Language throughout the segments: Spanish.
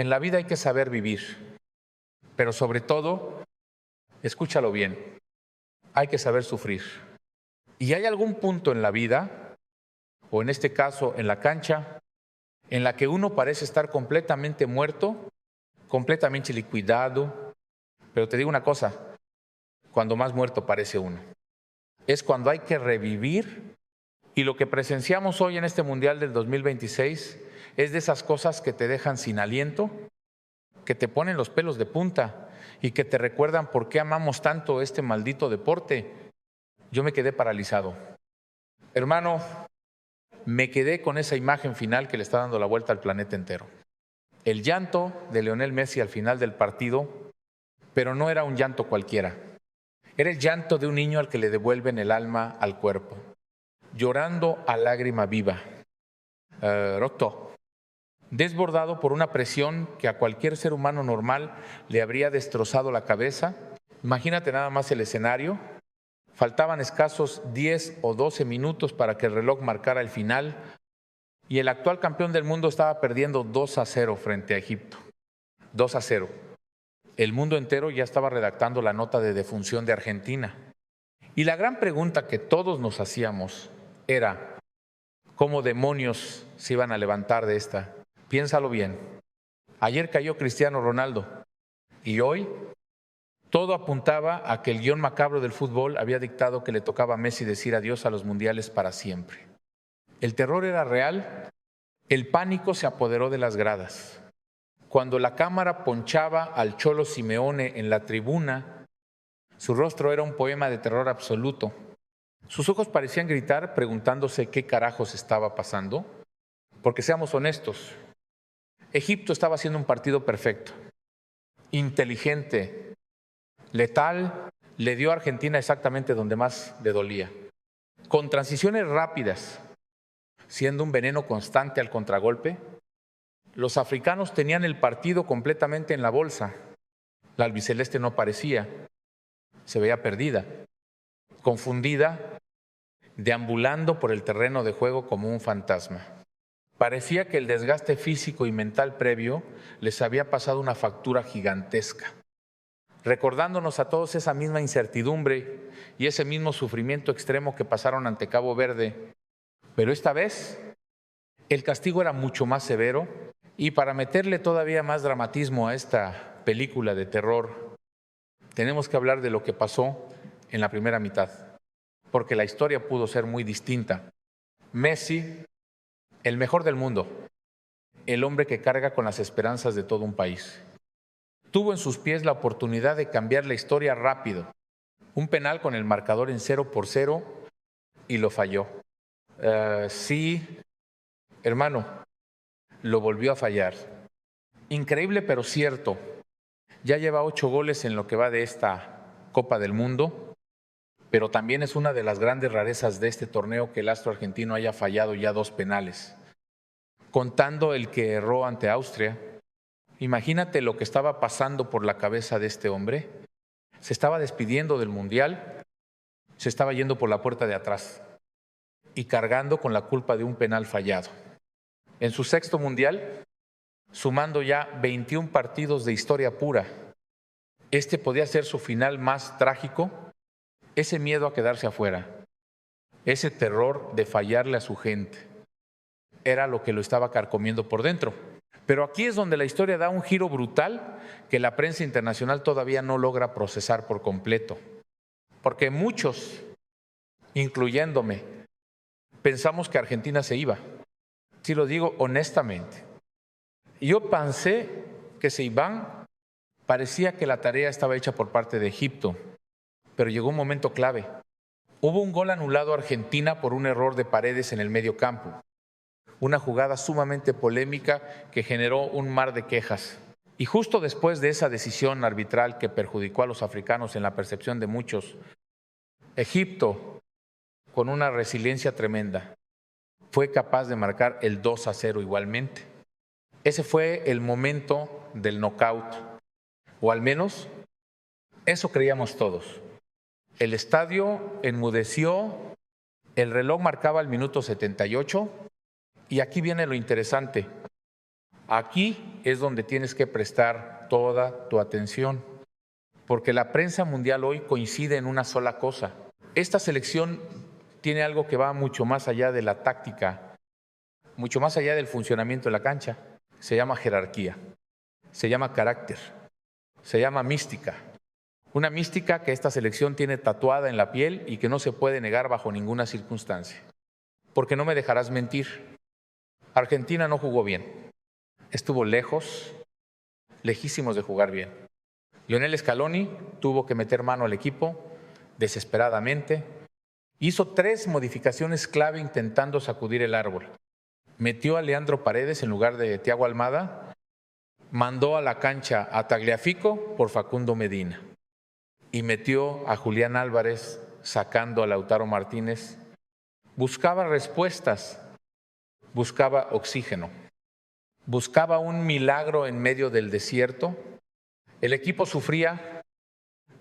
En la vida hay que saber vivir, pero sobre todo, escúchalo bien, hay que saber sufrir. Y hay algún punto en la vida, o en este caso en la cancha, en la que uno parece estar completamente muerto, completamente liquidado, pero te digo una cosa, cuando más muerto parece uno. Es cuando hay que revivir, y lo que presenciamos hoy en este Mundial del 2026 es de esas cosas que te dejan sin aliento, que te ponen los pelos de punta y que te recuerdan por qué amamos tanto este maldito deporte. Yo me quedé paralizado. Hermano, me quedé con esa imagen final que le está dando la vuelta al planeta entero. El llanto de Lionel Messi al final del partido, pero no era un llanto cualquiera. Era el llanto de un niño al que le devuelven el alma al cuerpo, llorando a lágrima viva, roto, desbordado por una presión que a cualquier ser humano normal le habría destrozado la cabeza. Imagínate nada más el escenario. Faltaban escasos 10 o 12 minutos para que el reloj marcara el final y el actual campeón del mundo estaba perdiendo 2-0 frente a Egipto. 2-0. El mundo entero ya estaba redactando la nota de defunción de Argentina. Y la gran pregunta que todos nos hacíamos era, ¿cómo demonios se iban a levantar de esta? Piénsalo bien. Ayer cayó Cristiano Ronaldo y hoy todo apuntaba a que el guión macabro del fútbol había dictado que le tocaba a Messi decir adiós a los mundiales para siempre. El terror era real, el pánico se apoderó de las gradas. Cuando la cámara ponchaba al Cholo Simeone en la tribuna, su rostro era un poema de terror absoluto. Sus ojos parecían gritar preguntándose qué carajos estaba pasando. Porque seamos honestos, Egipto estaba haciendo un partido perfecto, inteligente, letal, le dio a Argentina exactamente donde más le dolía. Con transiciones rápidas, siendo un veneno constante al contragolpe, los africanos tenían el partido completamente en la bolsa. La albiceleste no aparecía, se veía perdida, confundida, deambulando por el terreno de juego como un fantasma. Parecía que el desgaste físico y mental previo les había pasado una factura gigantesca, recordándonos a todos esa misma incertidumbre y ese mismo sufrimiento extremo que pasaron ante Cabo Verde. Pero esta vez el castigo era mucho más severo y para meterle todavía más dramatismo a esta película de terror, tenemos que hablar de lo que pasó en la primera mitad, porque la historia pudo ser muy distinta. Messi, el mejor del mundo, el hombre que carga con las esperanzas de todo un país, tuvo en sus pies la oportunidad de cambiar la historia rápido. Un penal con el marcador en 0-0 y lo falló. Sí, hermano, lo volvió a fallar. Increíble pero cierto. Ya lleva 8 goles en lo que va de esta Copa del Mundo, pero también es una de las grandes rarezas de este torneo que el astro argentino haya fallado ya 2 penales. Contando el que erró ante Austria, imagínate lo que estaba pasando por la cabeza de este hombre. Se estaba despidiendo del Mundial, se estaba yendo por la puerta de atrás y cargando con la culpa de un penal fallado. En su 6º Mundial, sumando ya 21 partidos de historia pura, este podía ser su final más trágico. Ese miedo a quedarse afuera, ese terror de fallarle a su gente, era lo que lo estaba carcomiendo por dentro. Pero aquí es donde la historia da un giro brutal que la prensa internacional todavía no logra procesar por completo. Porque muchos, incluyéndome, pensamos que Argentina se iba. Sí lo digo honestamente. Yo pensé que se iban, parecía que la tarea estaba hecha por parte de Egipto, pero llegó un momento clave. Hubo un gol anulado a Argentina por un error de Paredes en el medio campo. Una jugada sumamente polémica que generó un mar de quejas. Y justo después de esa decisión arbitral que perjudicó a los africanos en la percepción de muchos, Egipto, con una resiliencia tremenda, fue capaz de marcar el 2-0 igualmente. Ese fue el momento del knockout, o al menos eso creíamos todos. El estadio enmudeció, el reloj marcaba el minuto 78 y aquí viene lo interesante. Aquí es donde tienes que prestar toda tu atención, porque la prensa mundial hoy coincide en una sola cosa. Esta selección tiene algo que va mucho más allá de la táctica, mucho más allá del funcionamiento de la cancha. Se llama jerarquía, se llama carácter, se llama mística. Una mística que esta selección tiene tatuada en la piel y que no se puede negar bajo ninguna circunstancia. Porque no me dejarás mentir, Argentina no jugó bien, estuvo lejos, lejísimos de jugar bien. Lionel Scaloni tuvo que meter mano al equipo desesperadamente. Hizo 3 modificaciones clave intentando sacudir el árbol. Metió a Leandro Paredes en lugar de Thiago Almada, mandó a la cancha a Tagliafico por Facundo Medina y metió a Julián Álvarez sacando a Lautaro Martínez. Buscaba respuestas, buscaba oxígeno, buscaba un milagro en medio del desierto. El equipo sufría,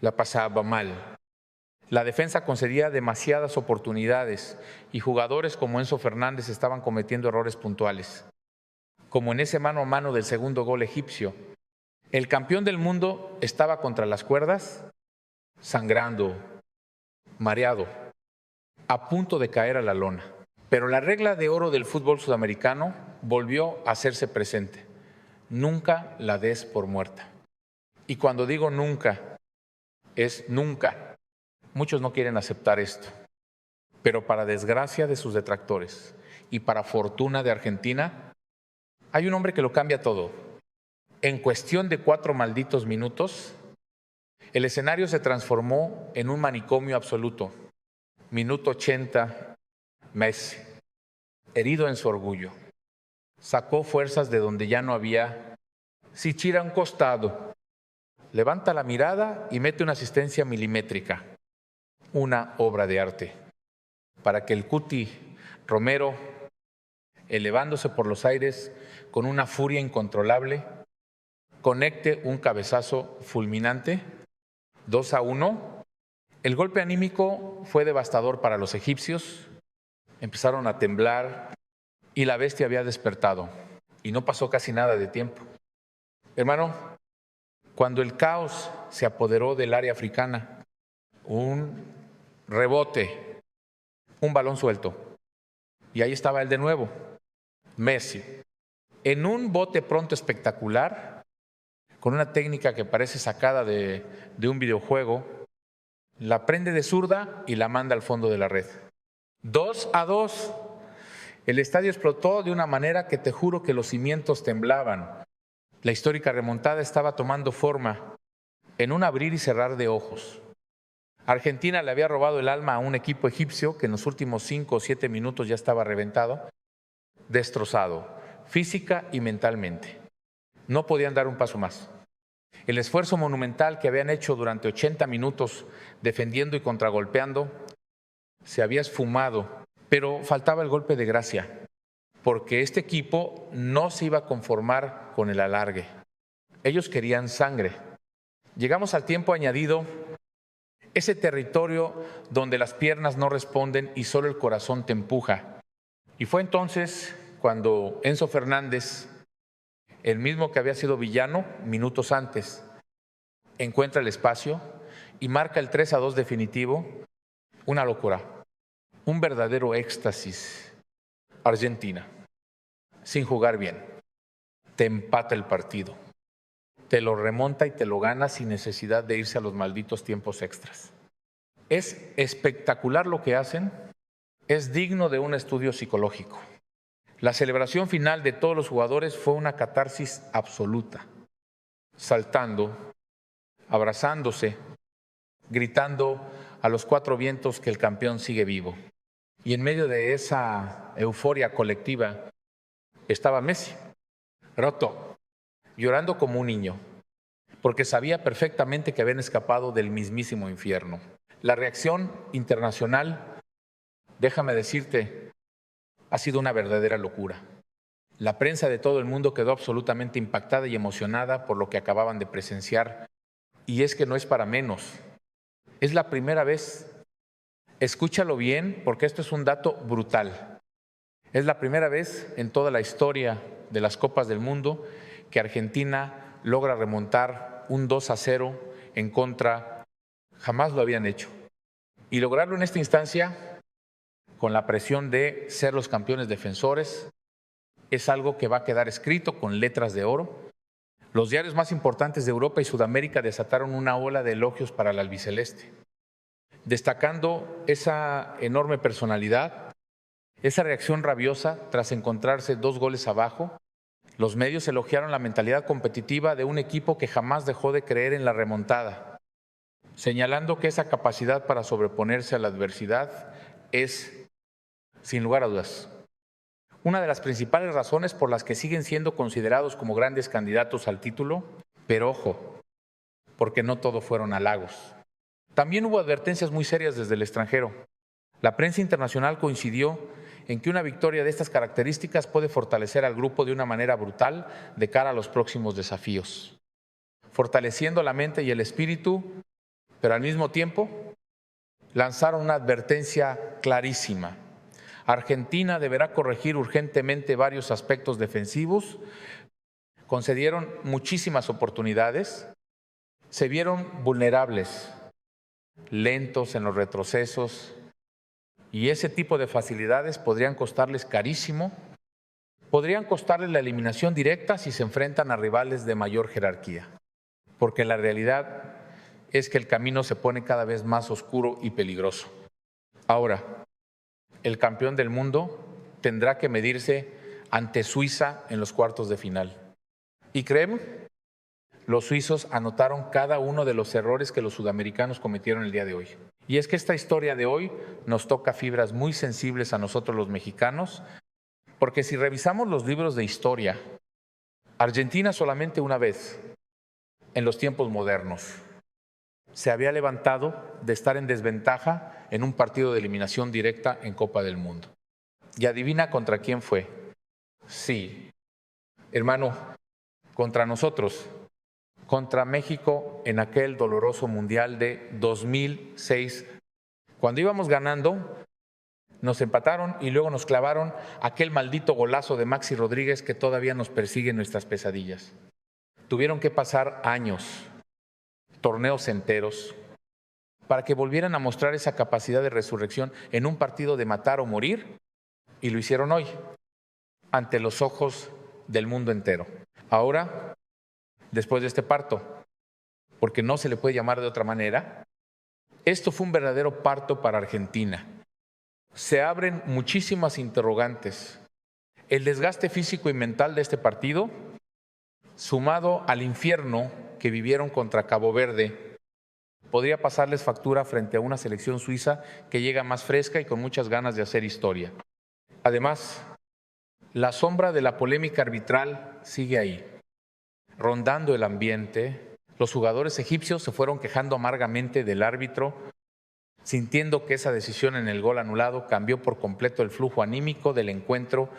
la pasaba mal. La defensa concedía demasiadas oportunidades y jugadores como Enzo Fernández estaban cometiendo errores puntuales, como en ese mano a mano del segundo gol egipcio. El campeón del mundo estaba contra las cuerdas, sangrando, mareado, a punto de caer a la lona. Pero la regla de oro del fútbol sudamericano volvió a hacerse presente. Nunca la des por muerta. Y cuando digo nunca, es nunca. Muchos no quieren aceptar esto, pero para desgracia de sus detractores y para fortuna de Argentina, hay un hombre que lo cambia todo. En cuestión de 4 malditos minutos, el escenario se transformó en un manicomio absoluto. Minuto 80, Messi, herido en su orgullo, sacó fuerzas de donde ya no había. Si chira a un costado, levanta la mirada y mete una asistencia milimétrica. Una obra de arte, para que el Cuti Romero, elevándose por los aires con una furia incontrolable, conecte un cabezazo fulminante, 2-1. El golpe anímico fue devastador para los egipcios, empezaron a temblar y la bestia había despertado y no pasó casi nada de tiempo. Hermano, cuando el caos se apoderó del área africana, un rebote, un balón suelto. Y ahí estaba él de nuevo, Messi, en un bote pronto espectacular, con una técnica que parece sacada de un videojuego, la prende de zurda y la manda al fondo de la red. 2-2. El estadio explotó de una manera que te juro que los cimientos temblaban. La histórica remontada estaba tomando forma en un abrir y cerrar de ojos. Argentina le había robado el alma a un equipo egipcio que en los últimos 5 o 7 minutos ya estaba reventado, destrozado, física y mentalmente. No podían dar un paso más. El esfuerzo monumental que habían hecho durante 80 minutos defendiendo y contragolpeando se había esfumado, pero faltaba el golpe de gracia, porque este equipo no se iba a conformar con el alargue. Ellos querían sangre. Llegamos al tiempo añadido, ese territorio donde las piernas no responden y solo el corazón te empuja. Y fue entonces cuando Enzo Fernández, el mismo que había sido villano minutos antes, encuentra el espacio y marca el 3-2 definitivo. Una locura, un verdadero éxtasis. Argentina, sin jugar bien, te empata el partido, te lo remonta y te lo gana sin necesidad de irse a los malditos tiempos extras. Es espectacular lo que hacen, es digno de un estudio psicológico. La celebración final de todos los jugadores fue una catarsis absoluta, saltando, abrazándose, gritando a los 4 vientos que el campeón sigue vivo. Y en medio de esa euforia colectiva estaba Messi, roto, llorando como un niño, porque sabía perfectamente que habían escapado del mismísimo infierno. La reacción internacional, déjame decirte, ha sido una verdadera locura. La prensa de todo el mundo quedó absolutamente impactada y emocionada por lo que acababan de presenciar. Y es que no es para menos. Es la primera vez, escúchalo bien, porque esto es un dato brutal. Es la primera vez en toda la historia de las Copas del Mundo que Argentina logra remontar un 2-0 en contra, jamás lo habían hecho. Y lograrlo en esta instancia, con la presión de ser los campeones defensores, es algo que va a quedar escrito con letras de oro. Los diarios más importantes de Europa y Sudamérica desataron una ola de elogios para el albiceleste, destacando esa enorme personalidad, esa reacción rabiosa tras encontrarse 2 goles abajo. Los medios elogiaron la mentalidad competitiva de un equipo que jamás dejó de creer en la remontada, señalando que esa capacidad para sobreponerse a la adversidad es, sin lugar a dudas, una de las principales razones por las que siguen siendo considerados como grandes candidatos al título, pero ojo, porque no todo fueron halagos. También hubo advertencias muy serias desde el extranjero. La prensa internacional coincidió en que una victoria de estas características puede fortalecer al grupo de una manera brutal de cara a los próximos desafíos, fortaleciendo la mente y el espíritu, pero al mismo tiempo lanzaron una advertencia clarísima. Argentina deberá corregir urgentemente varios aspectos defensivos. Concedieron muchísimas oportunidades, se vieron vulnerables, lentos en los retrocesos, y ese tipo de facilidades podrían costarles carísimo, podrían costarles la eliminación directa si se enfrentan a rivales de mayor jerarquía, porque la realidad es que el camino se pone cada vez más oscuro y peligroso. Ahora, el campeón del mundo tendrá que medirse ante Suiza en los cuartos de final. Y créeme, los suizos anotaron cada uno de los errores que los sudamericanos cometieron el día de hoy. Y es que esta historia de hoy nos toca fibras muy sensibles a nosotros los mexicanos, porque si revisamos los libros de historia, Argentina solamente una vez, en los tiempos modernos, se había levantado de estar en desventaja en un partido de eliminación directa en Copa del Mundo. Y adivina contra quién fue. Sí, hermano, contra nosotros, contra México en aquel doloroso Mundial de 2006. Cuando íbamos ganando, nos empataron y luego nos clavaron aquel maldito golazo de Maxi Rodríguez que todavía nos persigue en nuestras pesadillas. Tuvieron que pasar años, torneos enteros, para que volvieran a mostrar esa capacidad de resurrección en un partido de matar o morir, y lo hicieron hoy, ante los ojos del mundo entero. Ahora, después de este parto, porque no se le puede llamar de otra manera, esto fue un verdadero parto para Argentina. Se abren muchísimas interrogantes. El desgaste físico y mental de este partido, sumado al infierno que vivieron contra Cabo Verde, podría pasarles factura frente a una selección suiza que llega más fresca y con muchas ganas de hacer historia. Además, la sombra de la polémica arbitral sigue ahí, rondando el ambiente. Los jugadores egipcios se fueron quejando amargamente del árbitro, sintiendo que esa decisión en el gol anulado cambió por completo el flujo anímico del encuentro,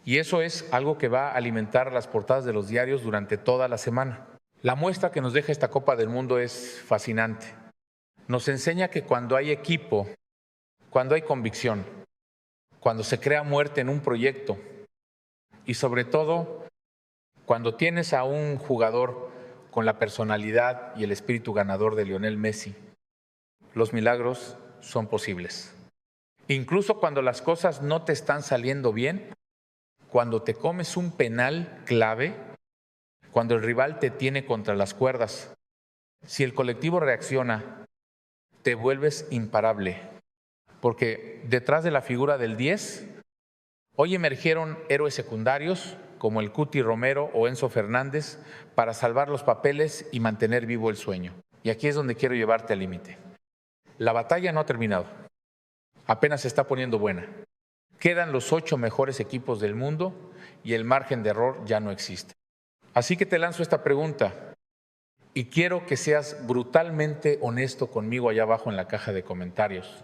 y eso es algo que va a alimentar las portadas de los diarios durante toda la semana. La muestra que nos deja esta Copa del Mundo es fascinante. Nos enseña que cuando hay equipo, cuando hay convicción, cuando se crea muerte en un proyecto y sobre todo cuando tienes a un jugador con la personalidad y el espíritu ganador de Lionel Messi, los milagros son posibles. Incluso cuando las cosas no te están saliendo bien, cuando te comes un penal clave, cuando el rival te tiene contra las cuerdas, si el colectivo reacciona, te vuelves imparable, porque detrás de la figura del 10, hoy emergieron héroes secundarios como el Cuti Romero o Enzo Fernández para salvar los papeles y mantener vivo el sueño. Y aquí es donde quiero llevarte al límite. La batalla no ha terminado, apenas se está poniendo buena. Quedan los 8 mejores equipos del mundo y el margen de error ya no existe. Así que te lanzo esta pregunta y quiero que seas brutalmente honesto conmigo allá abajo en la caja de comentarios.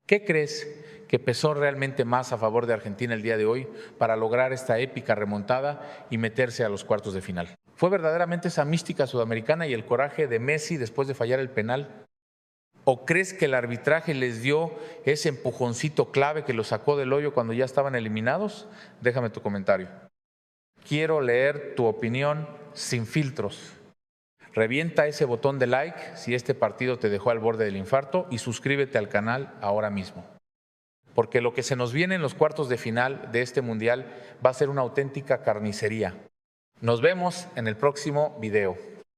¿Qué crees que pesó realmente más a favor de Argentina el día de hoy para lograr esta épica remontada y meterse a los cuartos de final? ¿Fue verdaderamente esa mística sudamericana y el coraje de Messi después de fallar el penal? ¿O crees que el arbitraje les dio ese empujoncito clave que los sacó del hoyo cuando ya estaban eliminados? Déjame tu comentario. Quiero leer tu opinión sin filtros. Revienta ese botón de like si este partido te dejó al borde del infarto y suscríbete al canal ahora mismo. Porque lo que se nos viene en los cuartos de final de este mundial va a ser una auténtica carnicería. Nos vemos en el próximo video.